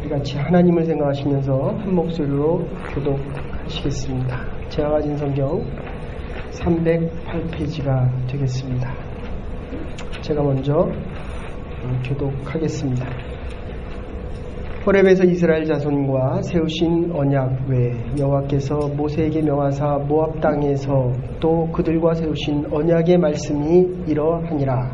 우리 같이 하나님을 생각하시면서 한 목소리로 교독하시겠습니다. 제가 가진 성경 308페이지가 되겠습니다. 제가 먼저 교독하겠습니다. 호렙에서 이스라엘 자손과 세우신 언약 외에 여호와께서 모세에게 명하사 모압 땅에서 또 그들과 세우신 언약의 말씀이 이러하니라.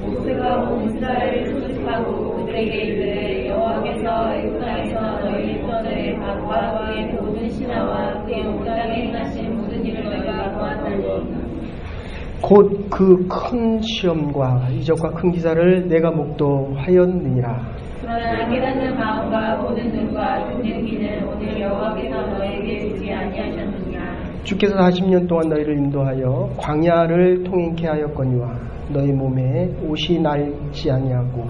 모세가 온 이스라엘을 소집하고 그들에게 이르되 여호와께서 애굽 땅에서 너희 일터들의 바로와 그의 모든 신하와 그의 온 땅에 행하신 모든 일을 너희가 보았다니 곧 그 큰 시험과 이적과 큰 기사를 내가 목도하였느니라. 그러나 깨닫는 마음과 모든 눈과 듣는 귀는 오늘 여호와께서 너에게 주지 아니하셨느냐. 주께서 40년 동안 너희를 인도하여 광야를 통행케 하였거니와 너희 몸에 옷이 날지 아니하고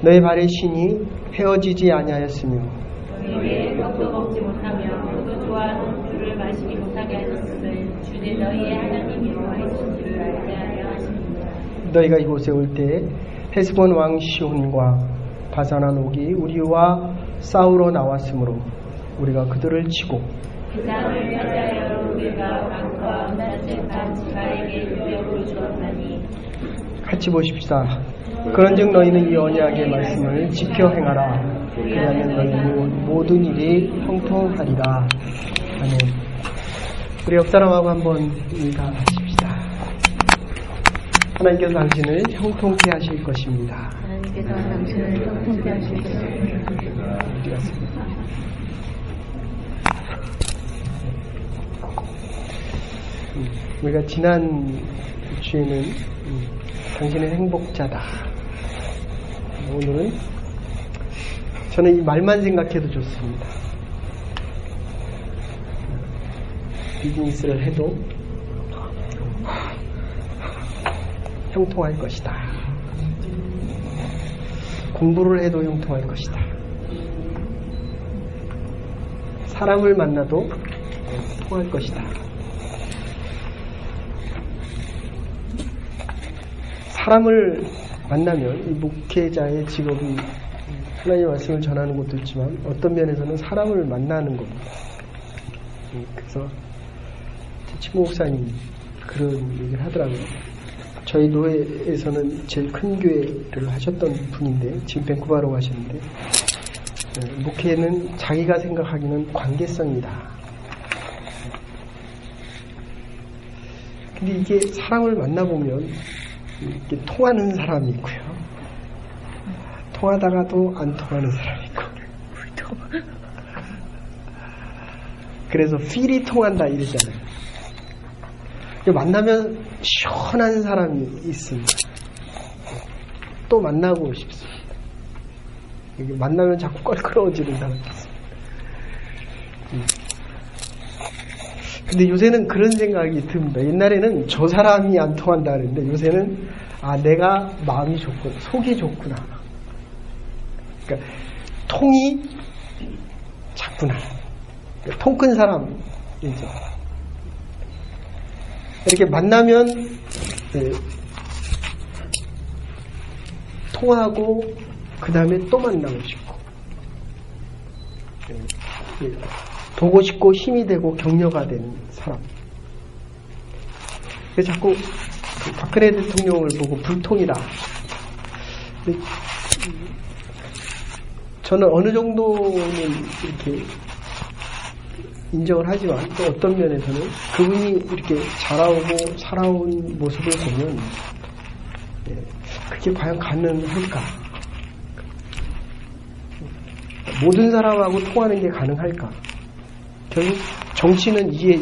너희 발의 신이 헤어지지 아니하였으며 너희에게 떡도 먹지 못하며 너도 좋아하는 술을 마시지 못하게 하셨음을 주는 너희의 하나님 여호와이신 줄을 알게 하려 하십니다. 너희가 이곳에 올 때 헤스본 왕 시온과 바산한 옥이 우리와 싸우러 나왔으므로 우리가 그들을 치고 그 땅을 차지하여 우리가 강과 남색한 지파에게 유력으로 주었다니. 같이 보십시다. 그런즉 너희는 이 언약의 말씀을 지켜 행하라. 그리하면 너희 모든 일이 형통하리라. 아멘. 우리 옆 사람하고 한번 인사하십시다. 하나님께서 당신을 형통케 하실 것입니다. 하나님께서 당신을 형통케 하실 것입니다. 우리가 지난 주에는 당신은 행복자다. 오늘은 저는 이 말만 생각해도 좋습니다. 비즈니스를 해도 형통할 것이다. 공부를 해도 형통할 것이다. 사람을 만나도 통할 것이다. 사람을 만나면 이 목회자의 직업이 하나님의 말씀을 전하는 것도 있지만 어떤 면에서는 사람을 만나는 겁니다. 그래서 제 친구 목사님 그런 얘기를 하더라고요. 저희 노회에서는 제일 큰 교회를 하셨던 분인데 지금 밴쿠버로 가셨는데 목회는 자기가 생각하기는 관계성이다. 근데 이게 사람을 만나보면 이렇게 통하는 사람이 있고요. 통하다가도 안 통하는 사람이 있고. 그래서 필이 통한다 이러잖아요. 만나면 시원한 사람이 있습니다. 또 만나고 싶습니다. 만나면 자꾸 껄끄러워지는 사람이 있습니다. 근데 요새는 그런 생각이 듭니다. 옛날에는 저 사람이 안 통한다 그랬는데 요새는 내가 마음이 좋구나, 속이 좋구나. 그러니까 통이 작구나. 그러니까 통 큰 사람이죠. 이렇게 만나면 통하고 그 다음에 또 만나고 싶고 보고 싶고 힘이 되고 격려가 되는 사람. 그래서 자꾸 박근혜 대통령을 보고 불통이다. 저는 어느 정도는 이렇게 인정을 하지만 또 어떤 면에서는 그분이 이렇게 자라오고 살아온 모습을 보면 그게 과연 가능할까? 모든 사람하고 통하는 게 가능할까? 결국 정치는 이해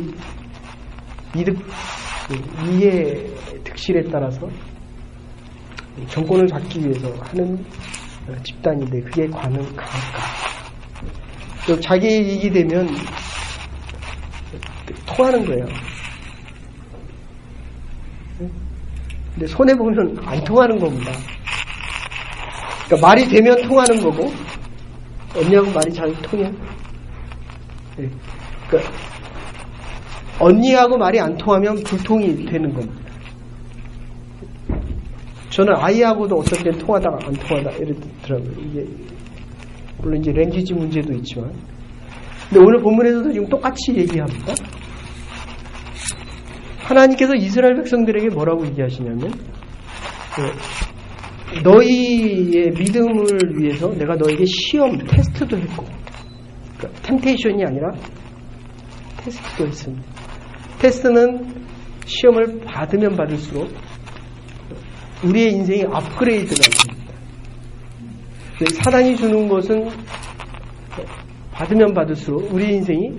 득실에 따라서 정권을 잡기 위해서 하는 집단인데 그게 가능할까? 자기 이익이 되면 통하는 거예요. 근데 손해보면 안 통하는 겁니다. 그러니까 말이 되면 통하는 거고 언니하고 말이 잘 통해. 그러니까 언니하고 말이 안 통하면 불통이 되는 겁니다. 저는 아이하고도 어떤 때는 통하다가 안 통하다 이러더라고요. 이게 물론 이제 랭귀지 문제도 있지만. 근데 오늘 본문에서도 지금 똑같이 얘기합니다. 하나님께서 이스라엘 백성들에게 뭐라고 얘기하시냐면, 너희의 믿음을 위해서 내가 너에게 시험, 테스트도 했고, 그러니까 템테이션이 아니라 테스트도 했습니다. 테스트는 시험을 받으면 받을수록 우리의 인생이 업그레이드가 됩니다. 사단이 주는 것은 받으면 받을수록 우리의 인생이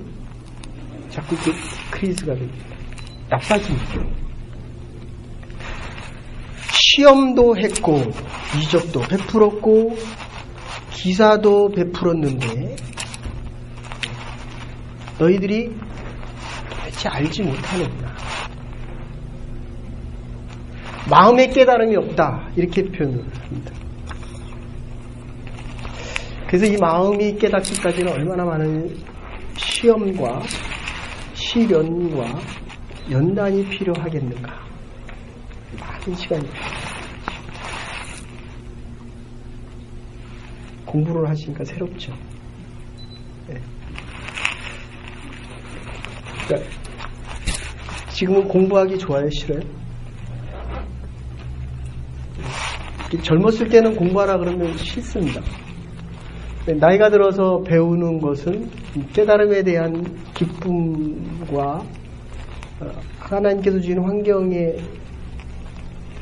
자꾸 디크리즈가 됩니다. 나빠집니다. 시험도 했고 이적도 베풀었고 기사도 베풀었는데 너희들이 도대체 알지 못하는구나. 마음의 깨달음이 없다. 이렇게 표현을 합니다. 그래서 이 마음이 깨닫기까지는 얼마나 많은 시험과 시련과 연단이 필요하겠는가. 많은 시간이 필요합니다. 공부를 하시니까 새롭죠. 네. 그러니까 지금은 공부하기 좋아요? 싫어요? 젊었을 때는 공부하라 그러면 싫습니다. 나이가 들어서 배우는 것은 깨달음에 대한 기쁨과 하나님께서 주신 환경의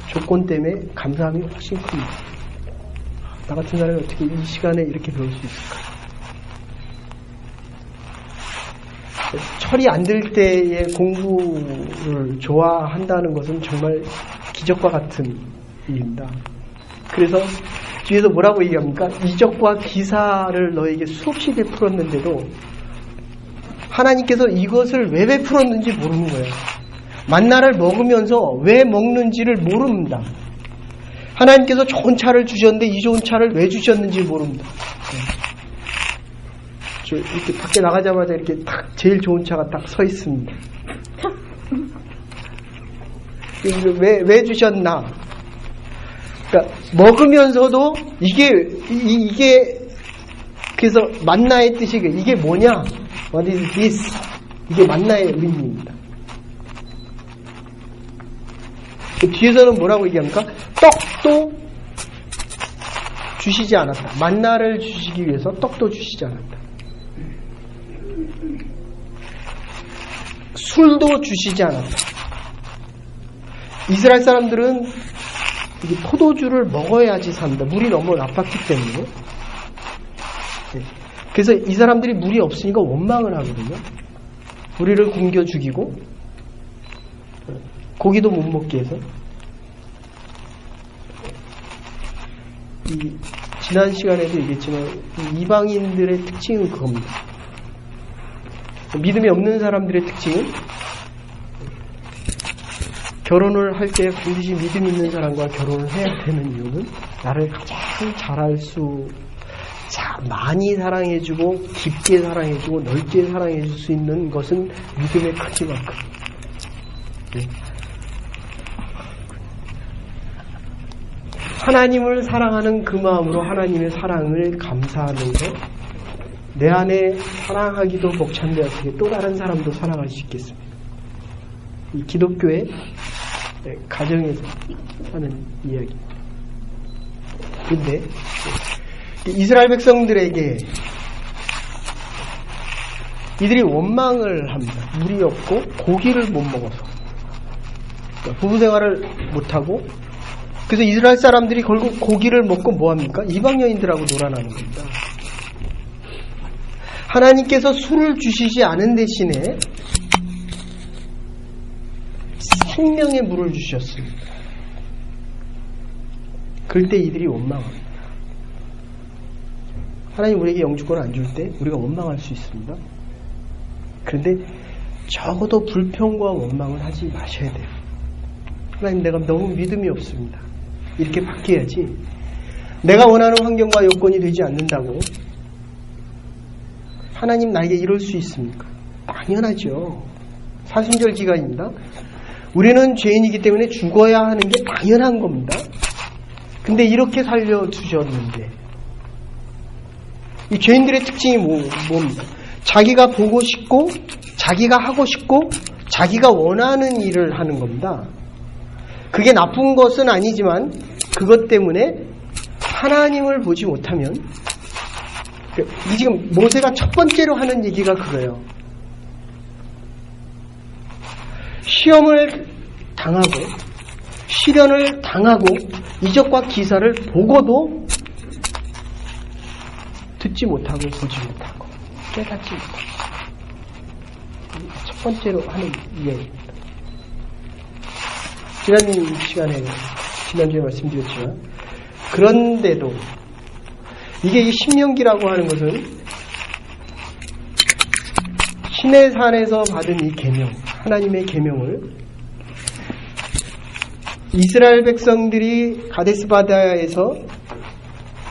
조건 때문에 감사함이 훨씬 큽니다. 나 같은 사람이 어떻게 이 시간에 이렇게 배울 수 있을까? 철이 안 들 때의 공부를 좋아한다는 것은 정말 기적과 같은 일입니다. 그래서 뒤에서 뭐라고 얘기합니까? 이적과 기사를 너에게 수없이 베풀었는데도 하나님께서 이것을 왜 베풀었는지 모르는 거예요. 만나를 먹으면서 왜 먹는지를 모릅니다. 하나님께서 좋은 차를 주셨는데 이 좋은 차를 왜 주셨는지 모릅니다. 저 이렇게 밖에 나가자마자 이렇게 딱 제일 좋은 차가 딱 서 있습니다. 왜 주셨나? 그러니까 먹으면서도 이게 그래서 만나의 뜻이 이게 뭐냐? What is this? 이게 만나의 의미입니다. 뒤에서는 뭐라고 얘기합니까? 떡도 주시지 않았다. 만나를 주시기 위해서 떡도 주시지 않았다. 술도 주시지 않았다. 이스라엘 사람들은 포도주를 먹어야지 삽니다. 물이 너무 나빴기 때문에. 그래서 이 사람들이 물이 없으니까 원망을 하거든요. 우리를 굶겨 죽이고 고기도 못 먹게 해서. 지난 시간에도 얘기했지만 이방인들의 특징은 그겁니다. 믿음이 없는 사람들의 특징은 결혼을 할 때 반드시 믿음 있는 사람과 결혼을 해야 되는 이유는 나를 가장 많이 사랑해주고 깊게 사랑해주고 넓게 사랑해줄 수 있는 것은 믿음의 크기만큼. 하나님을 사랑하는 그 마음으로 하나님의 사랑을 감사하면서 내 안에 사랑하기도 벅찬데 어떻게 또 다른 사람도 사랑할 수 있겠습니까? 이 기독교의 가정에서 하는 이야기. 근데 이스라엘 백성들에게 이들이 원망을 합니다. 물이 없고 고기를 못 먹어서. 그러니까 부부 생활을 못하고 그래서 이스라엘 사람들이 결국 고기를 먹고 뭐합니까? 이방 여인들하고 놀아나는 겁니다. 하나님께서 술을 주시지 않은 대신에 생명의 물을 주셨습니다. 그럴 때 이들이 원망합니다. 하나님 우리에게 영주권을 안 줄 때 우리가 원망할 수 있습니다. 그런데 적어도 불평과 원망을 하지 마셔야 돼요. 하나님 내가 너무 믿음이 없습니다. 이렇게 바뀌어야지. 내가 원하는 환경과 요건이 되지 않는다고 하나님 나에게 이럴 수 있습니까? 당연하죠. 사순절 기간입니다. 우리는 죄인이기 때문에 죽어야 하는 게 당연한 겁니다. 근데 이렇게 살려주셨는데 이 죄인들의 특징이 뭡니까? 자기가 보고 싶고, 자기가 하고 싶고, 자기가 원하는 일을 하는 겁니다. 그게 나쁜 것은 아니지만 그것 때문에 하나님을 보지 못하면, 이 지금 모세가 첫 번째로 하는 얘기가 그거예요. 시험을 당하고 시련을 당하고 이적과 기사를 보고도 듣지 못하고 보지 못하고 깨닫지 못하고, 첫 번째로 하는 이야기입니다. 지난주에 말씀드렸지만, 그런데도 이게 이 신명기라고 하는 것은 시내산에서 받은 이 계명, 하나님의 계명을 이스라엘 백성들이 가데스 바네아에서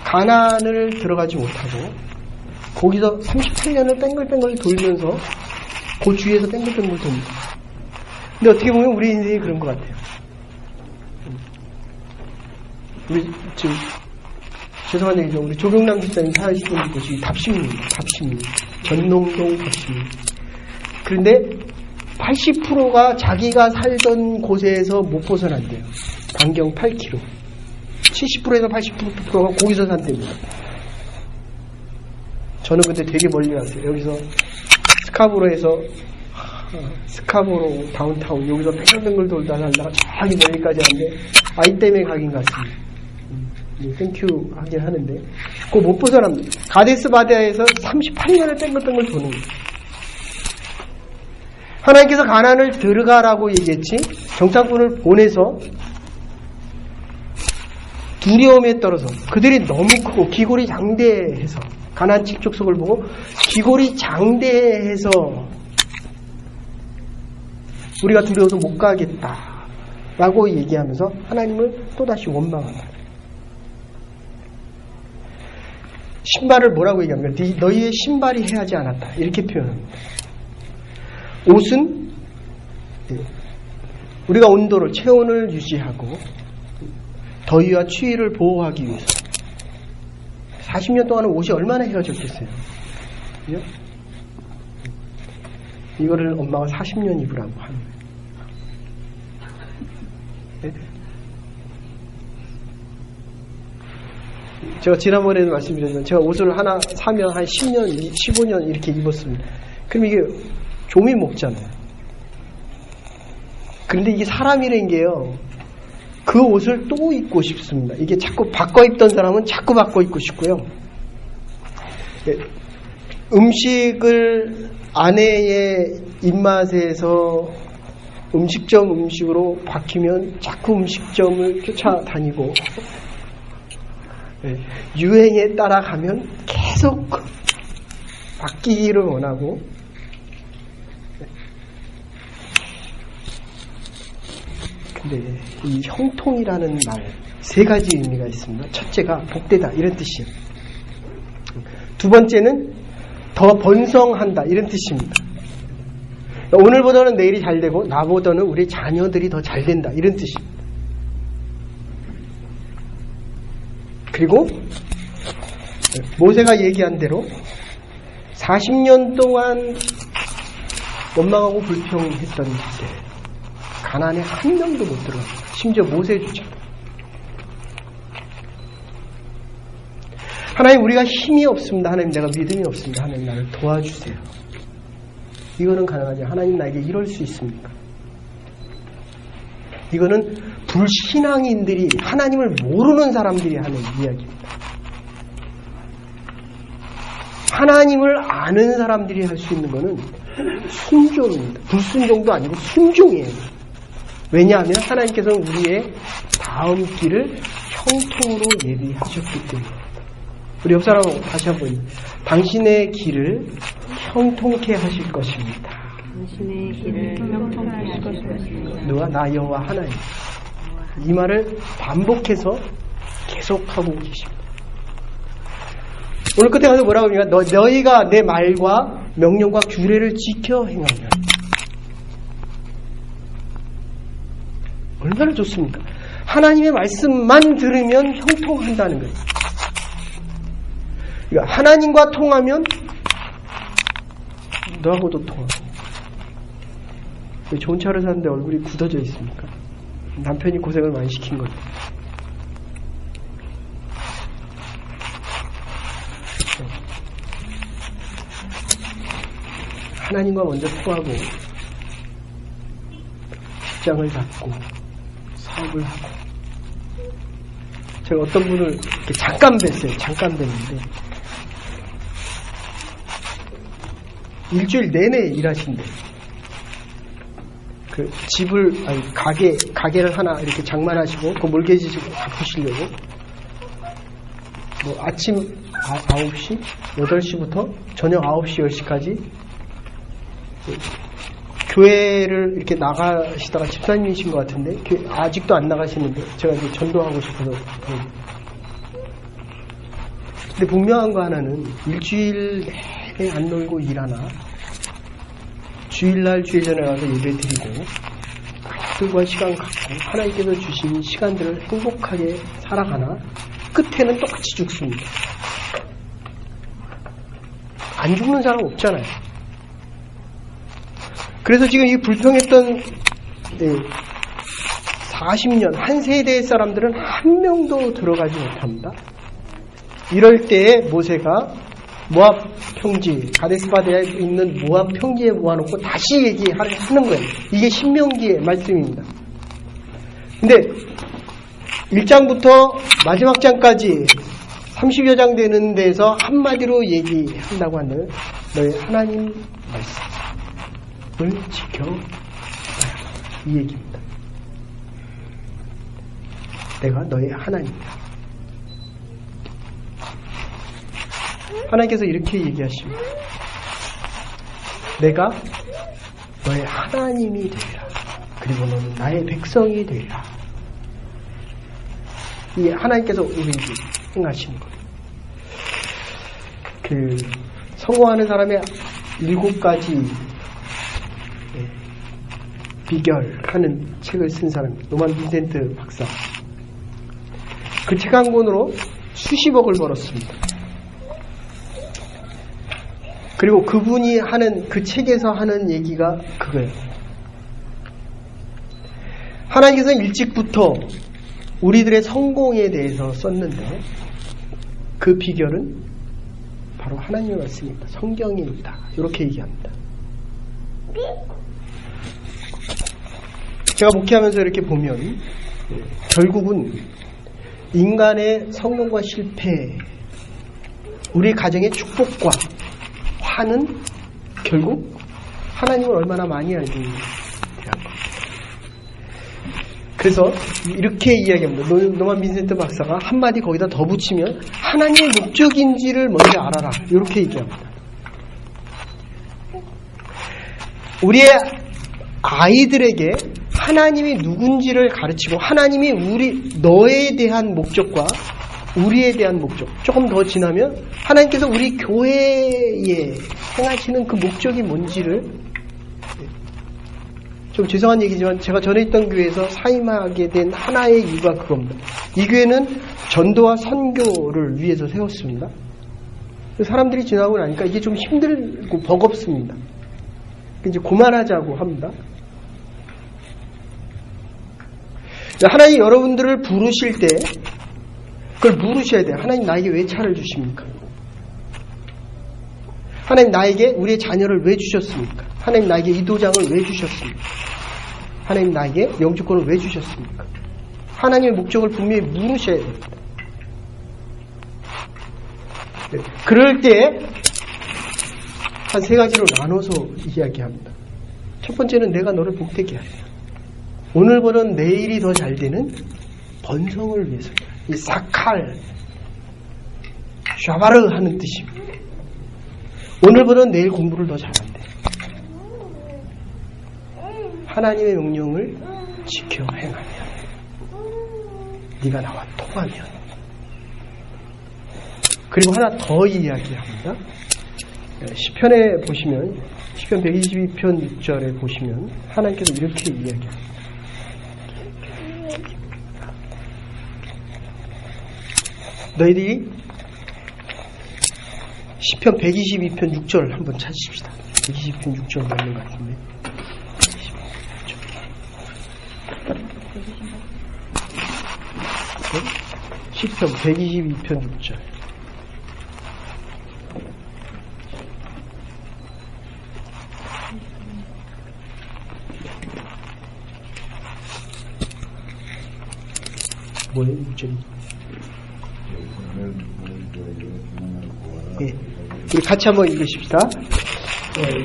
가나안을 들어가지 못하고 거기서 38년을 뺑글뺑글 돌면서 그 주위에서 뺑글뺑글 돕니다. 근데 어떻게 보면 우리 인생이 그런 것 같아요. 우리 지금 죄송한 얘기죠. 우리 조경남 집사님 사시는 곳이 답심입니다. 답심, 전농동 답심. 그런데 80%가 자기가 살던 곳에서 못 벗어난대요. 반경 8km. 70%에서 80%가 거기서 산답니다. 저는 근데 되게 멀리 갔어요. 여기서 스카보로 다운타운 여기서 뺑글뺑글 돌다 살다가 저기 멀리까지 왔는데 아이 때문에 가긴 갔습니다. 땡큐 하긴 하는데 그거 못 벗어납니다. 가데스 바네아에서 38년을 뺑글뺑글 도는 거예요. 하나님께서 가나안을 들어가라고 얘기했지, 정탐꾼을 보내서 두려움에 떨어서 그들이 너무 크고 기골이 장대해서, 가나안 족속을 보고 기골이 장대해서 우리가 두려워서 못 가겠다라고 얘기하면서 하나님을 또다시 원망한다. 신발을 뭐라고 얘기합니까? 너희의 신발이 해하지 않았다, 이렇게 표현합니다. 옷은 우리가 온도를, 체온을 유지하고 더위와 추위를 보호하기 위해서 40년 동안은 옷이 얼마나 헤어졌겠어요. 이거를 엄마가 40년 입으라고 하는 거예요. 제가 지난번에도 말씀드렸지만 제가 옷을 하나 사면 한 10년, 15년 이렇게 입었습니다. 그럼 이게 좀이 먹잖아요. 그런데 이게 사람이라는 게요, 그 옷을 또 입고 싶습니다. 이게 자꾸 바꿔 입던 사람은 자꾸 바꿔 입고 싶고요. 음식을 아내의 입맛에서 음식점 음식으로 바뀌면 자꾸 음식점을 쫓아다니고, 유행에 따라가면 계속 바뀌기를 원하고, 근데 이 형통이라는 말, 세 가지 의미가 있습니다. 첫째가 복되다, 이런 뜻이에요. 두 번째는 더 번성한다, 이런 뜻입니다. 오늘보다는 내일이 잘 되고 나보다는 우리 자녀들이 더 잘 된다, 이런 뜻입니다. 그리고 모세가 얘기한 대로 40년 동안 원망하고 불평했던 때 가나안에 한 명도 못 들어갑니다. 심지어 모세조차. 하나님, 우리가 힘이 없습니다. 하나님, 내가 믿음이 없습니다. 하나님, 나를 도와주세요. 이거는 가능하지. 하나님, 나에게 이럴 수 있습니까? 이거는 불신앙인들이, 하나님을 모르는 사람들이 하는 이야기입니다. 하나님을 아는 사람들이 할 수 있는 거는 순종입니다. 불순종도 아니고 순종이에요. 왜냐하면 하나님께서는 우리의 다음 길을 형통으로 예비하셨기 때문에. 우리 옆 사람 다시 한번, 당신의 길을 형통케 하실 것입니다. 당신의 길을 형통케 하실 것입니다. 누가? 나 여호와 하나님. 이 말을 반복해서 계속하고 계십니다. 오늘 끝에 가서 뭐라고 합니까? 너희가 내 말과 명령과 규례를 지켜 행하면. 얼마나 좋습니까? 하나님의 말씀만 들으면 형통한다는 거예요. 그러니까 하나님과 통하면 너하고도 통하고. 왜 좋은 차를 사는데 얼굴이 굳어져 있습니까? 남편이 고생을 많이 시킨 거죠. 하나님과 먼저 통하고 직장을 잡고 사업을 하고. 제가 어떤 분을 이렇게 잠깐 뵀어요. 잠깐 뵀는데 일주일 내내 일하신대. 그 집을 가게를 하나 이렇게 장만하시고 그 몰개지 갚으시려고 뭐 아침 9시, 8시부터 저녁 9시, 10시까지 교회를 이렇게 나가시다가 집사님이신 것 같은데 아직도 안 나가시는데 제가 이제 전도하고 싶어서. 근데 분명한 거 하나는 일주일 내내 안 놀고 일하나 주일날 주일 전에 가서 예배 드리고 가족들과 시간 갖고 하나님께서 주신 시간들을 행복하게 살아가나 끝에는 똑같이 죽습니다. 안 죽는 사람 없잖아요. 그래서 지금 이 불평했던 40년 한 세대의 사람들은 한 명도 들어가지 못합니다. 이럴 때에 모세가 모압 평지, 가데스바네아에 있는 모압 평지에 모아놓고 다시 얘기하는 거예요. 이게 신명기의 말씀입니다. 근데 1장부터 마지막 장까지 30여 장 되는 데서 한마디로 얘기한다고 하는 너의 하나님 말씀을 지켜봐야 이 얘기입니다. 내가 너의 하나님이다. 하나님께서 이렇게 얘기하십니다. 내가 너의 하나님이 되리라. 그리고 너는 나의 백성이 되리라. 이 하나님께서 우리에게 행하시는 거예요. 그 성공하는 사람의 7가지 비결하는 책을 쓴 사람, 노만 빈센트 박사. 그 책 한 권으로 수십억을 벌었습니다. 그리고 그분이 하는 그 책에서 하는 얘기가 그거예요. 하나님께서 일찍부터 우리들의 성공에 대해서 썼는데 그 비결은 바로 하나님의 말씀입니다. 성경입니다. 이렇게 얘기합니다. 제가 목회하면서 이렇게 보면 결국은 인간의 성공과 실패, 우리 가정의 축복과 화는 결국 하나님을 얼마나 많이 알고 있느냐는 겁니다. 그래서 이렇게 이야기합니다. 노만 빈센트 박사가 한마디 거기다 더 붙이면 하나님의 목적인지를 먼저 알아라. 이렇게 얘기합니다. 우리의 아이들에게 하나님이 누군지를 가르치고 하나님이 너에 대한 목적과 우리에 대한 목적, 조금 더 지나면 하나님께서 우리 교회에 행하시는 그 목적이 뭔지를, 좀 죄송한 얘기지만 제가 전에 있던 교회에서 사임하게 된 하나의 이유가 그겁니다. 이 교회는 전도와 선교를 위해서 세웠습니다. 사람들이 지나고 나니까 이게 좀 힘들고 버겁습니다. 이제 그만하자고 합니다. 하나님 여러분들을 부르실 때 그걸 물으셔야 돼요. 하나님 나에게 왜 차를 주십니까? 하나님 나에게 우리의 자녀를 왜 주셨습니까? 하나님 나에게 이 도장을 왜 주셨습니까? 하나님 나에게 영주권을 왜 주셨습니까? 하나님의 목적을 분명히 물으셔야 됩니다. 네. 그럴 때 한 3가지로 나눠서 이야기합니다. 첫 번째는 내가 너를 복되게 하리라. 오늘 버는 내일이 더 잘 되는 번성을 위해서다. 이 사칼, 샤바르 하는 뜻입니다. 오늘 버는 내일 공부를 더 잘한대. 하나님의 명령을 지켜 행하면, 네가 나와 통하면. 그리고 하나 더 이야기합니다. 시편에 보시면, 시편 122편 6절에 보시면 하나님께서 이렇게 이야기합니다. 너희들이 시편 122편 6절 한번 찾으십시다. 122편 6절 맞는 것 같은데. 시편 122편 6절. 뭐예요, 6절이? 예. 우리 같이 한번 읽으십시다.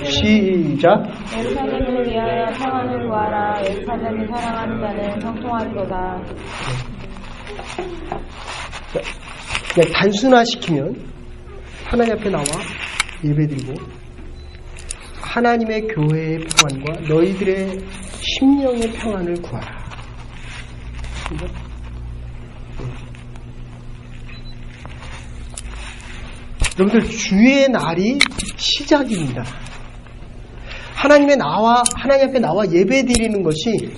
시작. 예루살렘을 위하여 평안을 구하라. 예루살렘을 사랑하는 자는 형통하리로다. 그냥 단순화시키면 하나님 앞에 나와 예배드리고 하나님의 교회의 평안과 너희들의 심령의 평안을 구하라. 여러분들 주의 날이 시작입니다. 하나님 앞에 나와 예배드리는 것이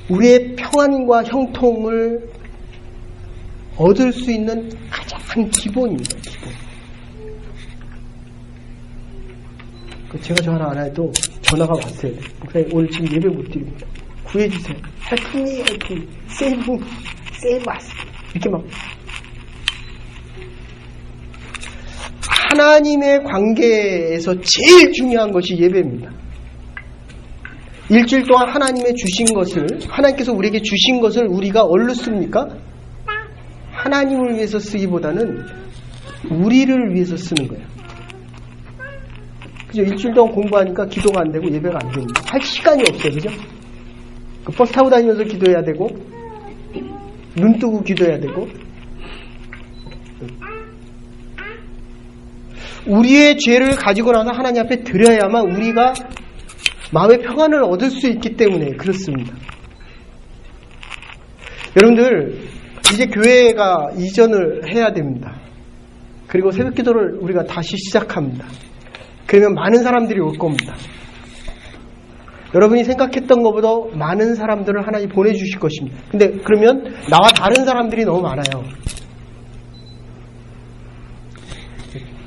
우리의 평안과 형통을 얻을 수 있는 가장 기본입니다. 기본. 제가 전화 안 해도 전화가 왔어요. 목사님 오늘 지금 예배 못 드립니다. 구해주세요. 헬프 미, 세이브 아스. 이렇게 막 하나님의 관계에서 제일 중요한 것이 예배입니다. 일주일 동안 하나님께서 우리에게 주신 것을 우리가 얼로 씁니까? 하나님을 위해서 쓰기보다는 우리를 위해서 쓰는 거예요. 그죠? 일주일 동안 공부하니까 기도가 안 되고 예배가 안 됩니다. 할 시간이 없어요. 그죠? 버스 타고 다니면서 기도해야 되고 눈 뜨고 기도해야 되고 우리의 죄를 가지고 나서 하나님 앞에 드려야만 우리가 마음의 평안을 얻을 수 있기 때문에 그렇습니다. 여러분들 이제 교회가 이전을 해야 됩니다. 그리고 새벽 기도를 우리가 다시 시작합니다. 그러면 많은 사람들이 올 겁니다. 여러분이 생각했던 것보다 많은 사람들을 하나님 보내주실 것입니다. 근데 그러면 나와 다른 사람들이 너무 많아요.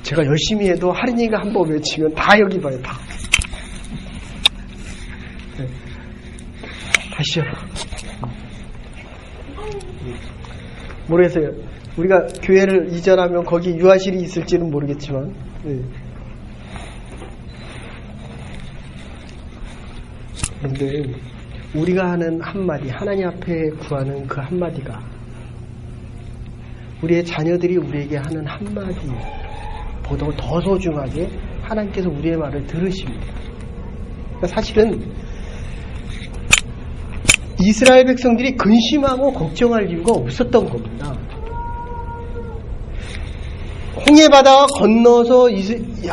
제가 열심히 해도 할인이가 한 번 외치면 다 여기 봐요. 다. 네. 다시요. 모르겠어요. 우리가 교회를 이전하면 거기 유아실이 있을지는 모르겠지만 네. 그런데 우리가 하는 한마디, 하나님 앞에 구하는 그 한마디가 우리의 자녀들이 우리에게 하는 한마디보다 더 소중하게 하나님께서 우리의 말을 들으십니다. 그러니까 사실은 이스라엘 백성들이 근심하고 걱정할 이유가 없었던 겁니다. 홍해바다가 건너서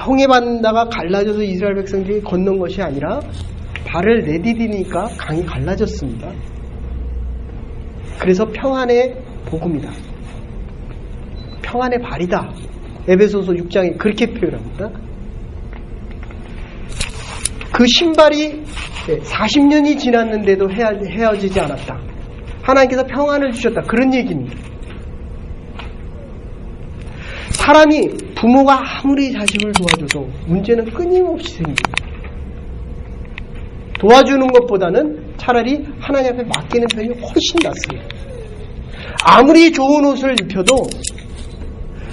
홍해바다가 갈라져서 이스라엘 백성들이 건넌 것이 아니라 발을 내디디니까 강이 갈라졌습니다. 그래서 평안의 복음이다. 평안의 발이다. 에베소서 6장에 그렇게 표현합니다. 그 신발이 40년이 지났는데도 헤어지지 않았다. 하나님께서 평안을 주셨다. 그런 얘기입니다. 사람이 부모가 아무리 자식을 도와줘도 문제는 끊임없이 생깁니다. 도와주는 것보다는 차라리 하나님 앞에 맡기는 편이 훨씬 낫습니다. 아무리 좋은 옷을 입혀도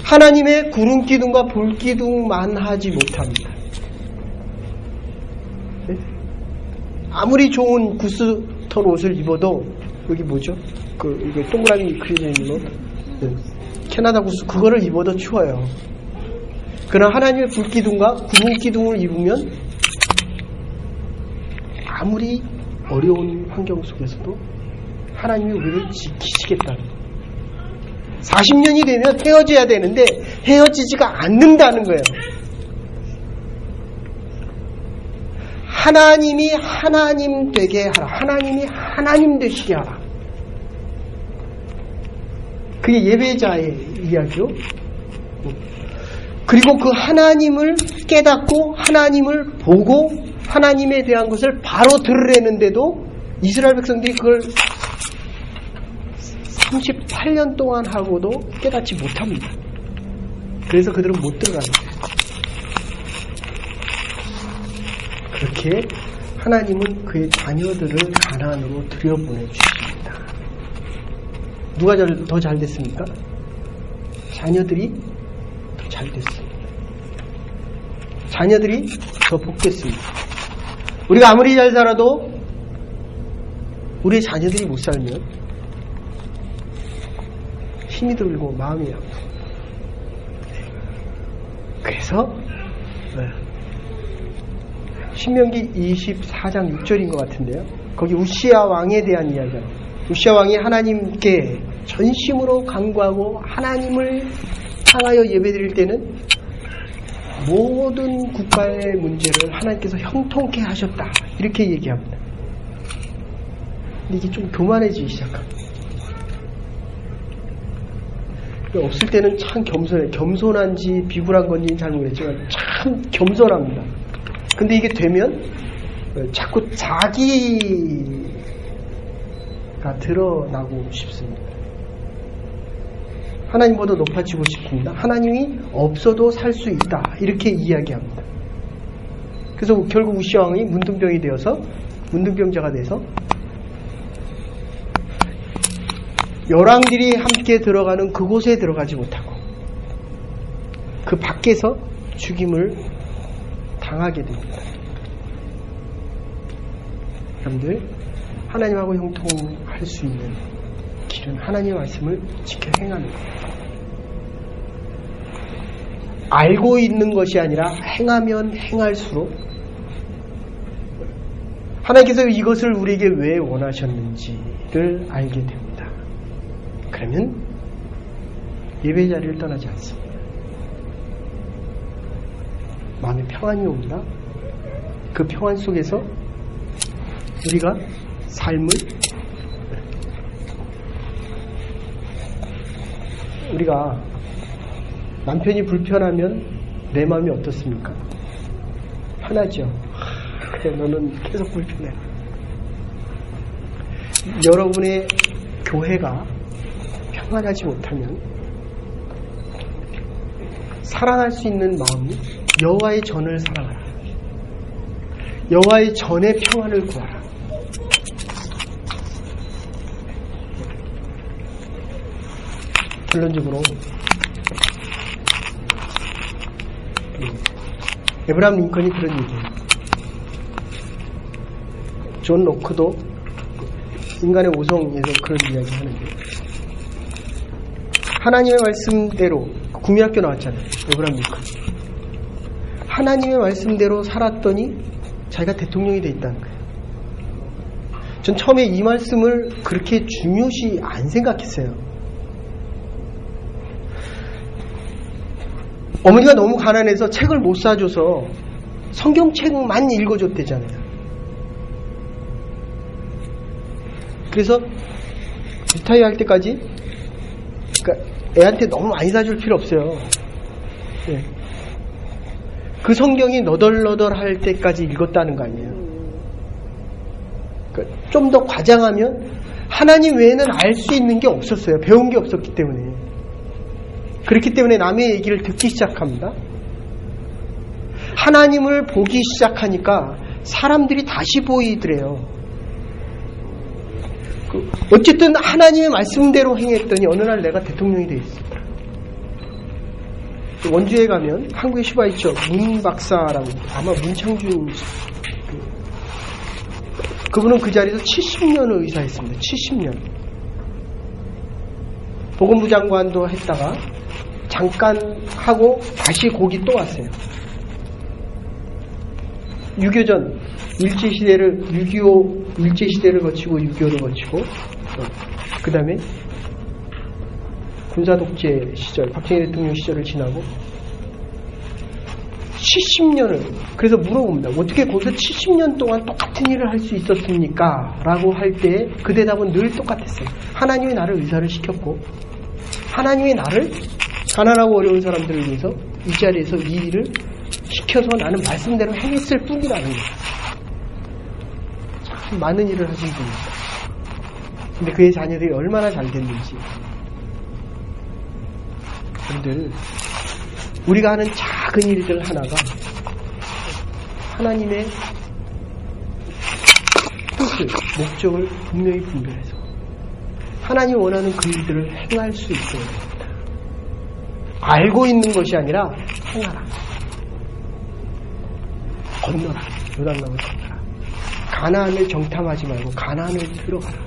하나님의 구름기둥과 볼기둥만 하지 못합니다. 아무리 좋은 구스턴 옷을 입어도 여기 뭐죠? 이게 동그라미 그려져 있는 거 캐나다 구스 그거를 입어도 추워요. 그러나 하나님의 불기둥과 구름기둥을 입으면 아무리 어려운 환경 속에서도 하나님이 우리를 지키시겠다는 거예요. 40년이 되면 헤어져야 되는데 헤어지지가 않는다는 거예요. 하나님이 하나님 되게 하라. 하나님이 하나님 되시게 하라. 그게 예배자의 이야기요. 그리고 그 하나님을 깨닫고 하나님을 보고 하나님에 대한 것을 바로 들으려는데도 이스라엘 백성들이 그걸 38년 동안 하고도 깨닫지 못합니다. 그래서 그들은 못 들어가는 거예요. 그렇게 하나님은 그의 자녀들을 가나안으로 들여보내주십니다. 누가 더 잘 됐습니까? 자녀들이 더 잘 됐습니다. 자녀들이 더 복됐습니다. 우리가 아무리 잘 살아도 우리의 자녀들이 못 살면 힘이 들고 마음이 아프고, 그래서 신명기 24장 6절인 것 같은데요. 거기 우시야 왕에 대한 이야기가 나와요. 우시야 왕이 하나님께 전심으로 간구하고 하나님을 향하여 예배드릴 때는 모든 국가의 문제를 하나님께서 형통케 하셨다, 이렇게 얘기합니다. 근데 이게 좀 교만해지기 시작합니다. 없을 때는 참 겸손해. 겸손한지 비굴한 건지는 잘 모르겠지만 참 겸손합니다. 근데 이게 되면 자꾸 자기가 드러나고 싶습니다. 하나님보다 높아지고 싶습니다. 하나님이 없어도 살 수 있다, 이렇게 이야기합니다. 그래서 결국 우시야 왕이 문둥병이 되어서, 문둥병자가 돼서 열왕들이 함께 들어가는 그곳에 들어가지 못하고 그 밖에서 죽임을 당하게 됩니다. 여러분들, 하나님하고 형통할 수 있는 길은 하나님의 말씀을 지켜 행하는 거예요. 알고 있는 것이 아니라 행하면 행할수록 하나님께서 이것을 우리에게 왜 원하셨는지를 알게 됩니다. 그러면 예배 자리를 떠나지 않습니다. 마음에 평안이 옵니다. 그 평안 속에서 우리가 삶을, 우리가 남편이 불편하면 내 마음이 어떻습니까? 편하죠. 그래, 너는 계속 불편해. 여러분의 교회가 평안하지 못하면 사랑할 수 있는 마음이 여호와의 전을 사랑하라. 여호와의 전의 평안을 구하라. 결론적으로 에브라함 링컨이 그런 얘기예요. 존 로크도 인간의 오성에서 그런 이야기 하는데, 하나님의 말씀대로, 국민학교 나왔잖아요, 에브라함 링컨. 하나님의 말씀대로 살았더니 자기가 대통령이 돼 있다는 거예요. 전 처음에 이 말씀을 그렇게 중요시 안 생각했어요. 어머니가 너무 가난해서 책을 못 사줘서 성경책만 읽어줬대잖아요. 그래서 리타이어 할 때까지, 그러니까 애한테 너무 많이 사줄 필요 없어요. 네. 그 성경이 너덜너덜할 때까지 읽었다는 거 아니에요. 그러니까 좀 더 과장하면 하나님 외에는 알 수 있는 게 없었어요. 배운 게 없었기 때문에. 그렇기 때문에 남의 얘기를 듣기 시작합니다. 하나님을 보기 시작하니까 사람들이 다시 보이더래요. 어쨌든 하나님의 말씀대로 행했더니 어느 날 내가 대통령이 돼 있어. 원주에 가면 한국에 슈바 있죠. 문 박사라고, 아마 문창준, 그분은 그 자리에서 70년을 의사했습니다. 70년. 보건부 장관도 했다가 잠깐 하고 다시 거기 또 왔어요. 6.25 전 일제시대를, 6.25 일제시대를 거치고 6.25를 거치고, 그 다음에 군사독재 시절, 박정희 대통령 시절을 지나고 70년을, 그래서 물어봅니다. 어떻게 거기서 70년 동안 똑같은 일을 할 수 있었습니까? 라고 할 때 그 대답은 늘 똑같았어요. 하나님이 나를 의사를 시켰고, 하나님이 나를 가난하고 어려운 사람들을 위해서 이 자리에서 이 일을 시켜서 나는 말씀대로 행했을 뿐이라는 거예요. 참 많은 일을 하신 분입니다. 근데 그의 자녀들이 얼마나 잘 됐는지. 여러분들, 우리가 하는 작은 일들 하나가 하나님의 뜻을, 목적을 분명히 분별해서 하나님이 원하는 그 일들을 행할 수 있어야 됩니다. 알고 있는 것이 아니라 행하라. 건너라. 요단강을 건너라. 가나안을 정탐하지 말고 가나안을 들어가라.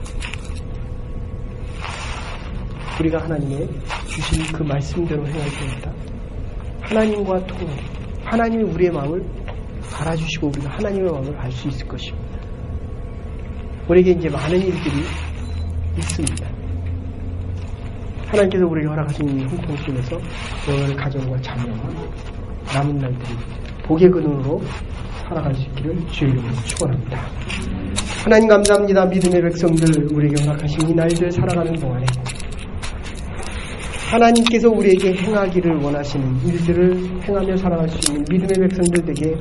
우리가 하나님의 주신 그 말씀대로 행할 때마다 하나님과 통해 하나님이 우리의 마음을 알아주시고 우리가 하나님의 마음을 알 수 있을 것입니다. 우리에게 이제 많은 일들이 있습니다. 하나님께서 우리에게 허락하신 이 형통 속에서 여러분의 가정과 자녀와 남은 날들이 복의 근원으로 살아갈 수 있기를 주의 이름으로 축원합니다. 하나님 감사합니다. 믿음의 백성들 우리에게 허락하신 이 날들 살아가는 동안에 하나님께서 우리에게 행하기를 원하시는 일들을 행하며 살아갈 수 있는 믿음의 백성들 되게